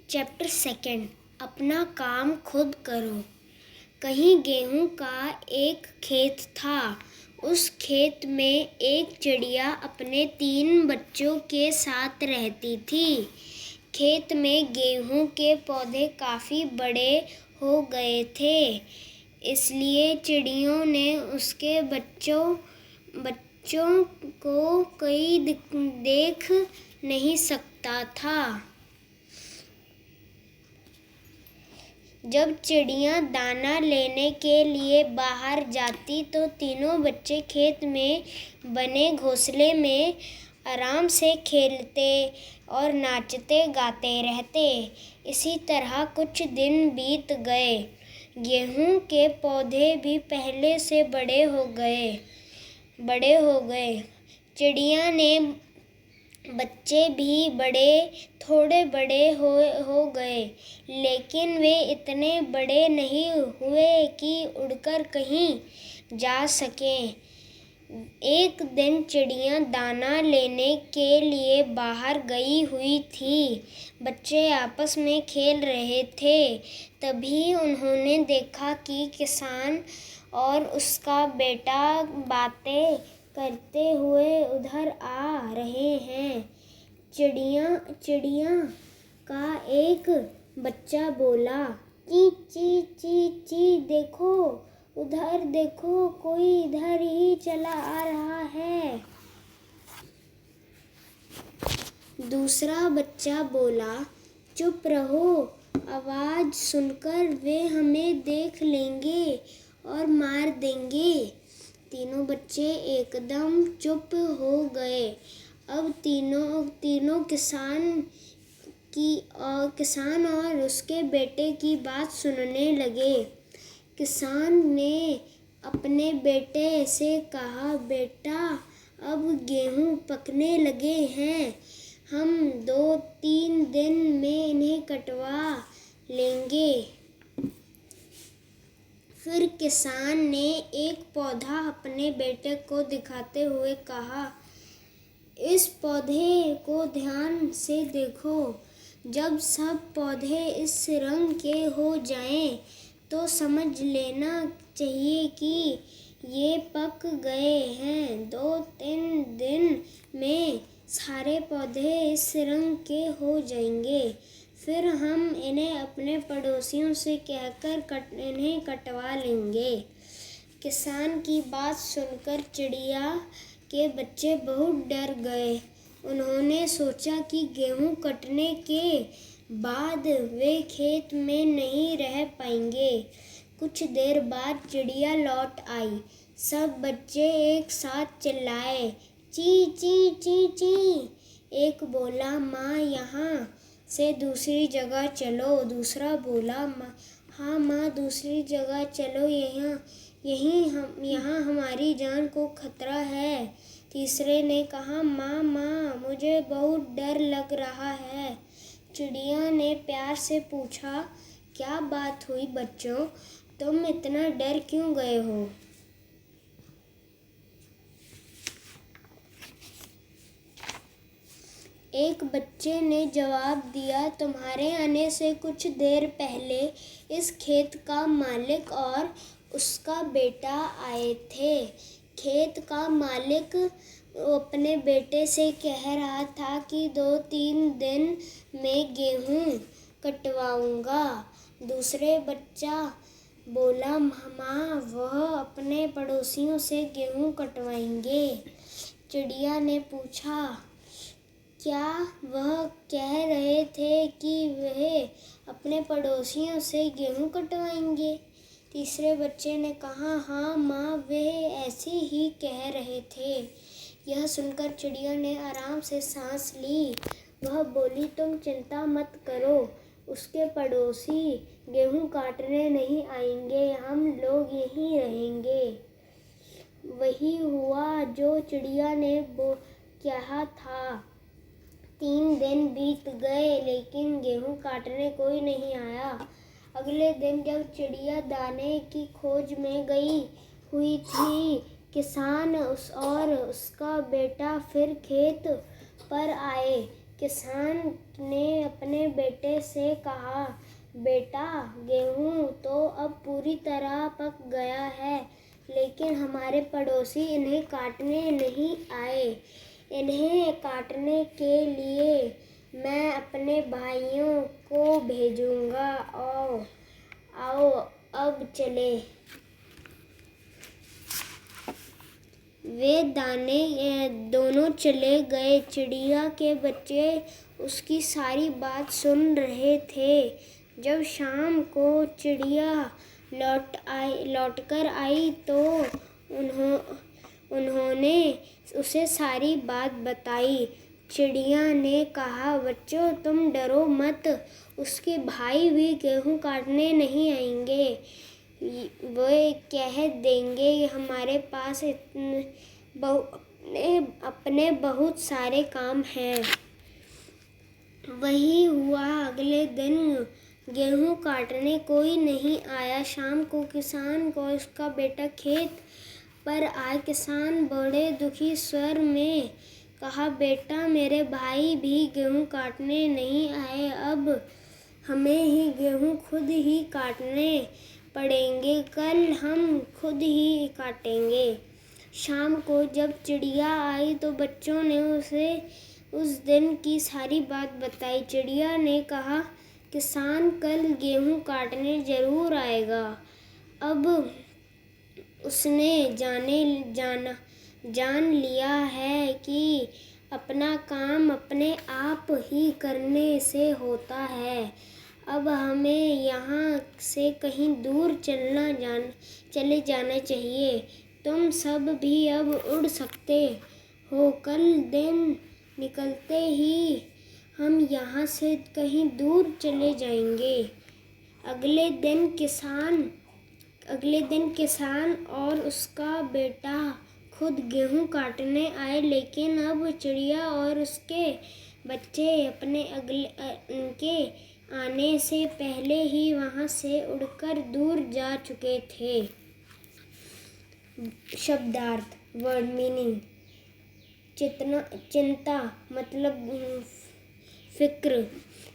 Chapter second, अपना काम खुद करो। कहीं गेहूं का एक खेत था। उस खेत में एक चिड़िया अपने 3 बच्चों के साथ रहती थी। खेत में गेहूं के पौधे काफ़ी बड़े हो गए थे, इसलिए चिड़ियों ने उसके बच्चों को कोई देख नहीं सकता था। जब चिड़िया दाना लेने के लिए बाहर जाती तो तीनों बच्चे खेत में बने घोंसले में आराम से खेलते और नाचते गाते रहते। इसी तरह कुछ दिन बीत गए। गेहूं के पौधे भी पहले से बड़े हो गए। चिड़िया ने बच्चे भी थोड़े बड़े हो गए, लेकिन वे इतने बड़े नहीं हुए कि उड़कर कहीं जा सकें। एक दिन चिड़िया दाना लेने के लिए बाहर गई हुई थी। बच्चे आपस में खेल रहे थे। तभी उन्होंने देखा कि किसान और उसका बेटा बातें करते हुए उधर आ रहे हैं। चिड़िया का एक बच्चा बोला, ची ची ची ची, देखो उधर देखो, कोई इधर ही चला आ रहा है। दूसरा बच्चा बोला, चुप रहो, आवाज सुनकर वे हमें देख लेंगे और मार देंगे। तीनों बच्चे एकदम चुप हो गए। अब तीनों किसान और उसके बेटे की बात सुनने लगे। किसान ने अपने बेटे से कहा, बेटा, अब गेहूं पकने लगे हैं, हम 2-3 दिन में इन्हें कटवा लेंगे। फिर किसान ने एक पौधा अपने बेटे को दिखाते हुए कहा, इस पौधे को ध्यान से देखो। जब सब पौधे इस रंग के हो जाएं, तो समझ लेना चाहिए कि ये पक गए हैं। 2-3 दिन में सारे पौधे इस रंग के हो जाएंगे। फिर हम इन्हें अपने पड़ोसियों से कहकर इन्हें कटवा लेंगे। किसान की बात सुनकर चिड़िया के बच्चे बहुत डर गए। उन्होंने सोचा कि गेहूं कटने के बाद वे खेत में नहीं रह पाएंगे। कुछ देर बाद चिड़िया लौट आई। सब बच्चे एक साथ चिल्लाए, ची ची ची ची। एक बोला, माँ, यहाँ से दूसरी जगह चलो। दूसरा बोला, हाँ माँ, दूसरी जगह चलो, यहाँ हमारी जान को खतरा है। तीसरे ने कहा, माँ, मुझे बहुत डर लग रहा है। चिड़िया ने प्यार से पूछा, क्या बात हुई बच्चों, तुम इतना डर क्यों गए हो? एक बच्चे ने जवाब दिया, तुम्हारे आने से कुछ देर पहले इस खेत का मालिक और उसका बेटा आए थे। खेत का मालिक अपने बेटे से कह रहा था कि 2-3 दिन में गेहूं कटवाऊंगा। दूसरे बच्चा बोला, माँ, वह अपने पड़ोसियों से गेहूं कटवाएंगे। चिड़िया ने पूछा, क्या वह कह रहे थे कि वह अपने पड़ोसियों से गेहूं कटवाएंगे? तीसरे बच्चे ने कहा, हाँ माँ, वे ऐसे ही कह रहे थे। यह सुनकर चिड़िया ने आराम से सांस ली। वह बोली, तुम चिंता मत करो, उसके पड़ोसी गेहूं काटने नहीं आएंगे, हम लोग यहीं रहेंगे। वही हुआ जो चिड़िया ने कहा था। 3 दिन बीत गए, लेकिन गेहूं काटने कोई नहीं आया। अगले दिन जब चिड़िया दाने की खोज में गई हुई थी, किसान और उसका बेटा फिर खेत पर आए। किसान ने अपने बेटे से कहा, बेटा, गेहूं तो अब पूरी तरह पक गया है, लेकिन हमारे पड़ोसी इन्हें काटने नहीं आए। इन्हें काटने के लिए मैं अपने भाइयों को भेजूंगा। आओ अब चले। वे दोनों चले गए। चिड़िया के बच्चे उसकी सारी बात सुन रहे थे। जब शाम को चिड़िया लौटकर आई तो उन्होंने उसे सारी बात बताई। चिड़िया ने कहा, बच्चों, तुम डरो मत, उसके भाई भी गेहूं काटने नहीं आएंगे। वे कह देंगे हमारे पास अपने बहुत सारे काम हैं। वही हुआ। अगले दिन गेहूं काटने कोई नहीं आया। शाम को किसान को उसका बेटा खेत पर आए। किसान बड़े दुखी स्वर में कहा, बेटा, मेरे भाई भी गेहूं काटने नहीं आए। अब हमें ही गेहूं खुद ही काटने पड़ेंगे। कल हम खुद ही काटेंगे। शाम को जब चिड़िया आई तो बच्चों ने उसे उस दिन की सारी बात बताई। चिड़िया ने कहा, किसान कल गेहूं काटने जरूर आएगा। अब उसने जान लिया है कि अपना काम अपने आप ही करने से होता है। अब हमें यहाँ से कहीं दूर चले जाना चाहिए। तुम सब भी अब उड़ सकते हो। कल दिन निकलते ही हम यहाँ से कहीं दूर चले जाएंगे। अगले दिन किसान और उसका बेटा खुद गेहूं काटने आए, लेकिन अब चिड़िया और उसके बच्चे उनके आने से पहले ही वहां से उड़कर दूर जा चुके थे। शब्दार्थ, वर्ड मीनिंग। चिंता मतलब फिक्र,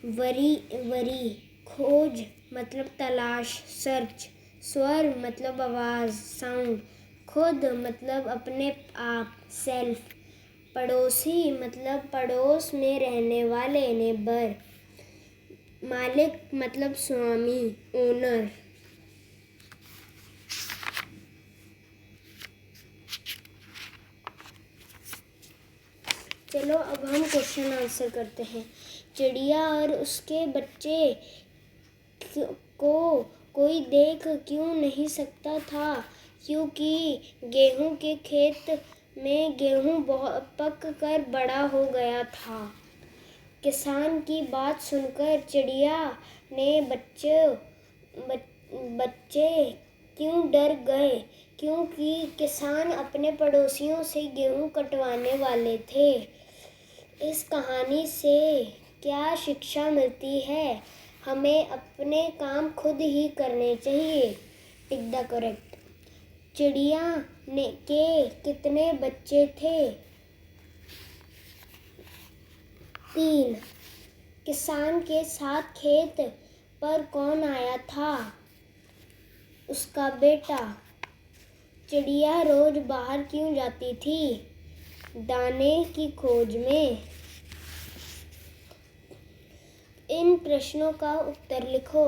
वरी, खोज मतलब तलाश, सर्च, स्वर मतलब आवाज, साउंड, खुद मतलब अपने आप, सेल्फ, पड़ोसी मतलब पड़ोस में रहने वाले, नेबर, मालिक मतलब स्वामी, ओनर। चलो अब हम क्वेश्चन आंसर करते हैं। चिड़िया और उसके बच्चे को कोई देख क्यों नहीं सकता था? क्योंकि गेहूं के खेत में गेहूं पक कर बड़ा हो गया था। किसान की बात सुनकर चिड़िया ने बच्चे क्यों डर गए? क्योंकि किसान अपने पड़ोसियों से गेहूं कटवाने वाले थे। इस कहानी से क्या शिक्षा मिलती है? हमें अपने काम खुद ही करने चाहिए। Tick the correct. चिड़िया के कितने बच्चे थे? 3। किसान के साथ खेत पर कौन आया था? उसका बेटा। चिड़िया रोज बाहर क्यों जाती थी? दाने की खोज में। इन प्रश्नों का उत्तर लिखो।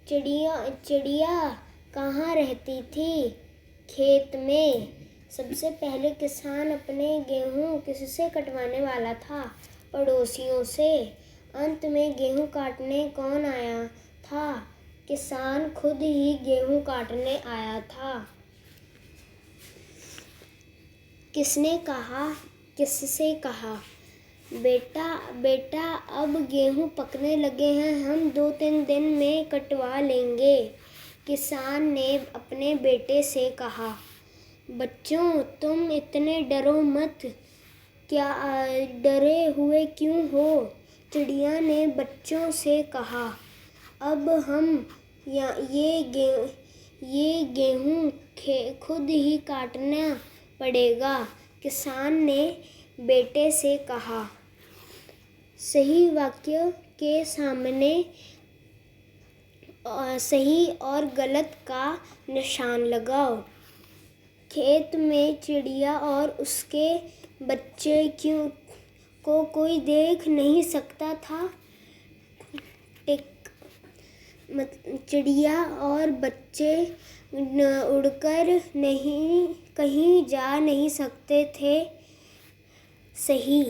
चिड़िया कहाँ रहती थी? खेत में। सबसे पहले किसान अपने गेहूं किससे कटवाने वाला था? पड़ोसियों से। अंत में गेहूं काटने कौन आया था? किसान खुद ही गेहूं काटने आया था। किसने कहा? किससे कहा? बेटा, अब गेहूं पकने लगे हैं, हम 2-3 दिन में कटवा लेंगे। किसान ने अपने बेटे से कहा। बच्चों, तुम इतने डरो मत, क्या डरे हुए क्यों हो? चिड़िया ने बच्चों से कहा। अब हम ये गेहूं खुद ही काटना पड़ेगा। किसान ने बेटे से कहा। सही वाक्य के सामने सही और गलत का निशान लगाओ। खेत में चिड़िया और उसके बच्चे को कोई देख नहीं सकता था। चिड़िया और बच्चे उड़कर कहीं जा नहीं सकते थे। सही।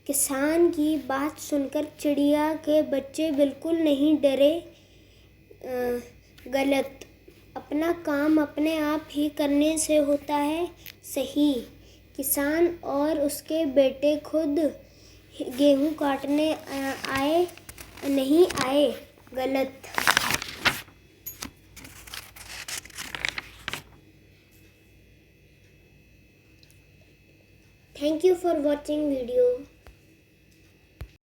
किसान की बात सुनकर चिड़िया के बच्चे बिल्कुल नहीं डरे। गलत। अपना काम अपने आप ही करने से होता है। सही। किसान और उसके बेटे खुद गेहूं काटने नहीं आए। गलत। Thank you for watching video.